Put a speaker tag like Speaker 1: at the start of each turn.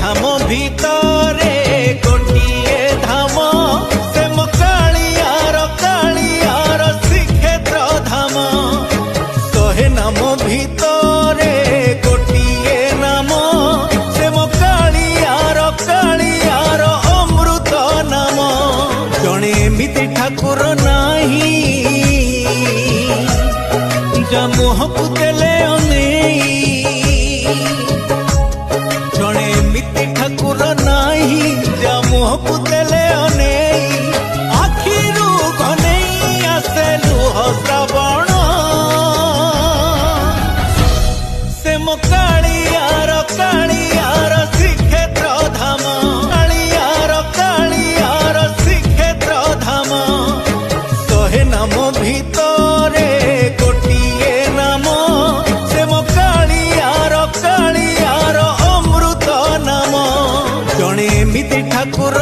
Speaker 1: धाम भितरे गोटिए धाम से कालियार श्रीक्षेत्र धाम। शहे नाम भितरे गोटिए नाम से कालियार अमृत नाम। जणे एमिति ठाकुर नाही जा मुहकु देले जणे एमिति ठाकुर नाही जा मुहकु देले आखिरू घनेई आसे लुह श्रावण। से मो कालियार श्रीक्षेत्र धाम कालियार श्रीक्षेत्र धाम। शहे नाम भितरे गोटिए नाम से मो कालियार अमृत नाम। जणे एमिति ठाकुर